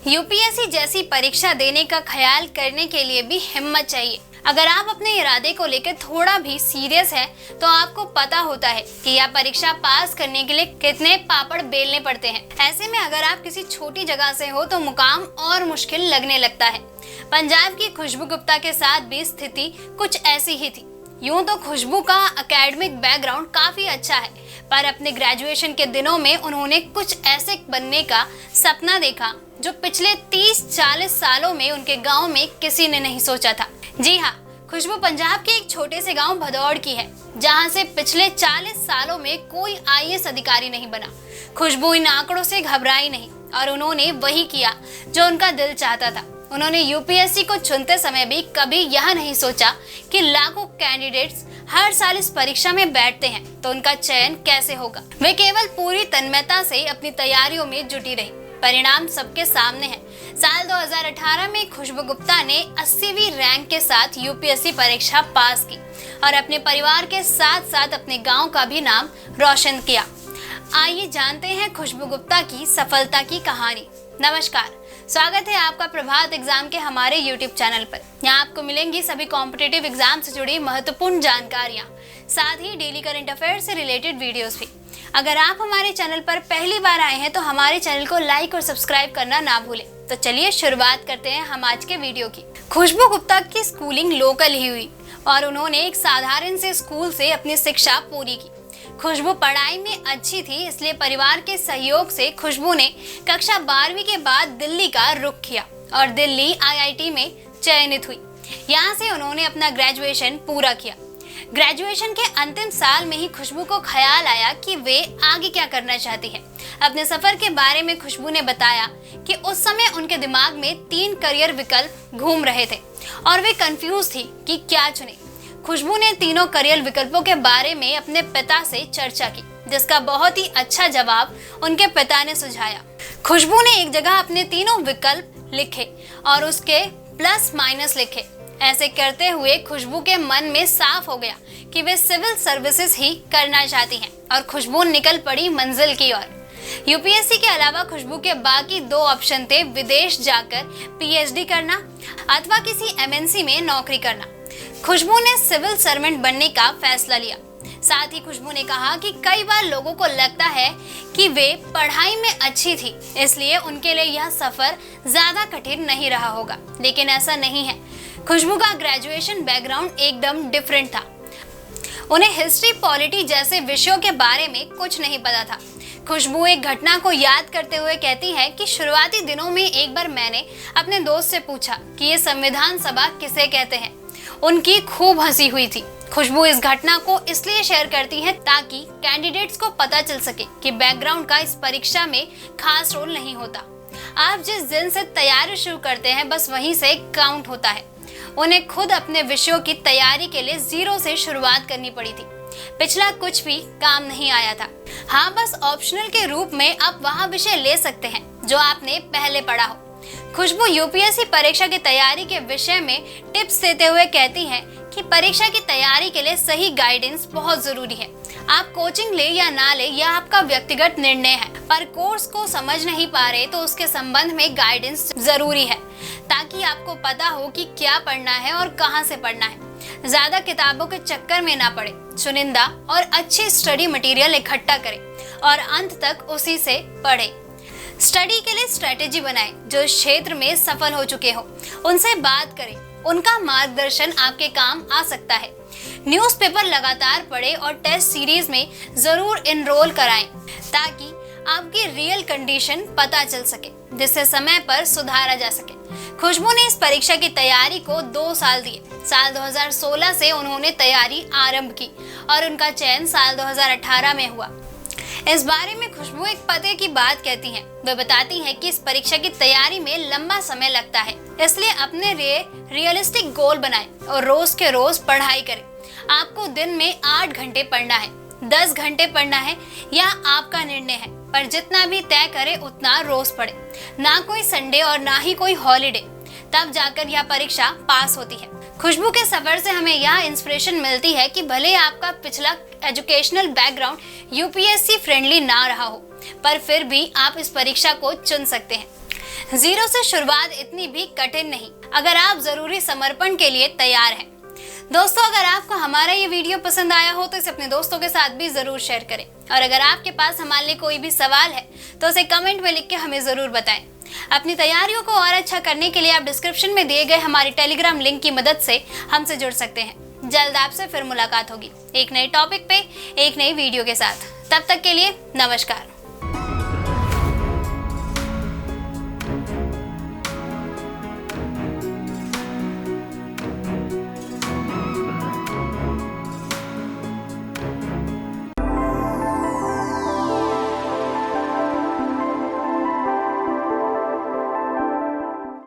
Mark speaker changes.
Speaker 1: UPSC जैसी परीक्षा देने का ख्याल करने के लिए भी हिम्मत चाहिए। अगर आप अपने इरादे को लेकर थोड़ा भी सीरियस है तो आपको पता होता है कि यह परीक्षा पास करने के लिए कितने पापड़ बेलने पड़ते हैं। ऐसे में अगर आप किसी छोटी जगह से हो तो मुकाम और मुश्किल लगने लगता है। पंजाब की खुशबू गुप्ता के साथ भी स्थिति कुछ ऐसी ही थी। यूं तो खुशबू का एकेडमिक बैकग्राउंड काफी अच्छा है, पर अपने ग्रेजुएशन के दिनों में उन्होंने कुछ ऐसे बनने का सपना देखा जो पिछले 30-40 सालों में उनके गांव में किसी ने नहीं सोचा था। जी हाँ, खुशबू पंजाब के एक छोटे से गांव भदौड़ की है, जहां से पिछले 40 सालों में कोई आईएएस अधिकारी नहीं बना। खुशबू इन आंकड़ों से घबराई नहीं और उन्होंने वही किया जो उनका दिल चाहता था। उन्होंने यूपीएससी को चुनते समय भी कभी यह नहीं सोचा कि लाखों कैंडिडेट्स हर साल इस परीक्षा में बैठते हैं तो उनका चयन कैसे होगा। वे केवल पूरी तन्मयता से अपनी तैयारियों में जुटी रही। परिणाम सबके सामने है। साल 2018 में खुशबू गुप्ता ने 80वीं रैंक के साथ यूपीएससी परीक्षा पास की और अपने परिवार के साथ साथ अपने गांव का भी नाम रोशन किया। आइए जानते हैं खुशबू गुप्ता की सफलता की कहानी। नमस्कार, स्वागत है आपका प्रभात एग्जाम के हमारे YouTube चैनल पर। यहाँ आपको मिलेंगी सभी कॉम्पिटिटिव एग्जाम से जुड़ी महत्वपूर्ण जानकारियाँ, साथ ही डेली करंट अफेयर से रिलेटेड वीडियोस भी। अगर आप हमारे चैनल पर पहली बार आए हैं तो हमारे चैनल को लाइक और सब्सक्राइब करना ना भूलें। तो चलिए शुरुआत करते हैं हम आज के वीडियो की। खुशबू गुप्ता की स्कूलिंग लोकल ही हुई और उन्होंने एक साधारण से स्कूल से अपनी शिक्षा पूरी की। खुशबू पढ़ाई में अच्छी थी, इसलिए परिवार के सहयोग से खुशबू ने कक्षा 12वीं के बाद दिल्ली का रुख किया और दिल्ली आईआईटी में चयनित हुई। यहाँ से उन्होंने अपना ग्रेजुएशन पूरा किया। ग्रेजुएशन के अंतिम साल में ही खुशबू को ख्याल आया कि वे आगे क्या करना चाहती है। अपने सफर के बारे में खुशबू ने बताया कि उस समय उनके दिमाग में 3 करियर विकल्प घूम रहे थे और वे कंफ्यूज थी कि क्या चुने। खुशबू ने तीनों करियर विकल्पों के बारे में अपने पिता से चर्चा की, जिसका बहुत ही अच्छा जवाब उनके पिता ने सुझाया। खुशबू ने एक जगह अपने तीनों विकल्प लिखे और उसके प्लस माइनस लिखे। ऐसे करते हुए खुशबू के मन में साफ हो गया कि वे सिविल सर्विसेज ही करना चाहती हैं और खुशबू निकल पड़ी मंजिल की ओर। यूपीएससी के अलावा खुशबू के बाकी 2 ऑप्शन थे, विदेश जाकर पीएचडी करना अथवा किसी एमएनसी में नौकरी करना। खुशबू ने सिविल सर्वेंट बनने का फैसला लिया। साथ ही खुशबू ने कहा कि कई बार लोगों को लगता है कि वे पढ़ाई में अच्छी थी, इसलिए उनके लिए यह सफर ज्यादा कठिन नहीं रहा होगा, लेकिन ऐसा नहीं है। खुशबू का ग्रेजुएशन बैकग्राउंड एकदम डिफरेंट था। उन्हें हिस्ट्री, पॉलिटी जैसे विषयों के बारे में कुछ नहीं पता था। खुशबू एक घटना को याद करते हुए कहती है कि शुरुआती दिनों में एक बार मैंने अपने दोस्त से पूछा कि ये संविधान सभा किसे कहते हैं। उनकी खूब हंसी हुई थी। खुशबू इस घटना को इसलिए शेयर करती है ताकि कैंडिडेट्स को पता चल सके कि बैकग्राउंड का इस परीक्षा में खास रोल नहीं होता। आप जिस दिन से तैयारी शुरू करते हैं बस वहीं से काउंट होता है। उन्हें खुद अपने विषयों की तैयारी के लिए 0 से शुरुआत करनी पड़ी थी। पिछला कुछ भी काम नहीं आया था। हाँ, बस ऑप्शनल के रूप में आप वहाँ विषय ले सकते हैं जो आपने पहले पढ़ा हो। खुशबू यूपीएससी परीक्षा की तैयारी के विषय में टिप्स देते हुए कहती हैं कि परीक्षा की तैयारी के लिए सही गाइडेंस बहुत जरूरी है। आप कोचिंग ले या ना ले यह आपका व्यक्तिगत निर्णय है, पर कोर्स को समझ नहीं पा रहे तो उसके संबंध में गाइडेंस जरूरी है ताकि आपको पता हो कि क्या पढ़ना है और कहां से पढ़ना है। ज्यादा किताबों के चक्कर में ना पड़े, चुनिंदा और अच्छी स्टडी मटेरियल इकट्ठा करें और अंत तक उसी से पढ़े। स्टडी के लिए स्ट्रेटेजी बनाएं। जो इस क्षेत्र में सफल हो चुके हो उनसे बात करें, उनका मार्गदर्शन आपके काम आ सकता है। न्यूज़पेपर लगातार पढ़ें और टेस्ट सीरीज में जरूर एनरोल कराएं ताकि आपकी रियल कंडीशन पता चल सके, जिससे समय पर सुधारा जा सके। खुशबू ने इस परीक्षा की तैयारी को 2 साल दिए। साल 2016 से उन्होंने तैयारी आरंभ की और उनका चयन साल 2018 में हुआ। इस बारे में खुशबू एक पते की बात कहती हैं। वे बताती हैं कि इस परीक्षा की तैयारी में लंबा समय लगता है, इसलिए अपने लिए रियलिस्टिक गोल बनाएं और रोज के रोज पढ़ाई करें। आपको दिन में 8 घंटे पढ़ना है, 10 घंटे पढ़ना है, यह आपका निर्णय है, पर जितना भी तय करें उतना रोज पढ़े। ना कोई संडे और ना ही कोई हॉलीडे, तब जाकर यह परीक्षा पास होती है। खुशबू के सफर से हमें यह इंस्पिरेशन मिलती है कि भले आपका पिछला एजुकेशनल बैकग्राउंड यूपीएससी फ्रेंडली ना रहा हो, पर फिर भी आप इस परीक्षा को चुन सकते हैं। जीरो से शुरुआत इतनी भी कठिन नहीं, अगर आप जरूरी समर्पण के लिए तैयार हैं। दोस्तों, अगर आपको हमारा ये वीडियो पसंद आया हो तो इसे अपने दोस्तों के साथ भी जरूर शेयर करें, और अगर आपके पास हमारे लिए कोई भी सवाल है तो उसे कमेंट में लिख के हमें जरूर बताएं। अपनी तैयारियों को और अच्छा करने के लिए आप डिस्क्रिप्शन में दिए गए हमारी टेलीग्राम लिंक की मदद से हमसे जुड़ सकते हैं। जल्द आपसे फिर मुलाकात होगी एक नए टॉपिक पे, एक नई वीडियो के साथ। तब तक के लिए नमस्कार।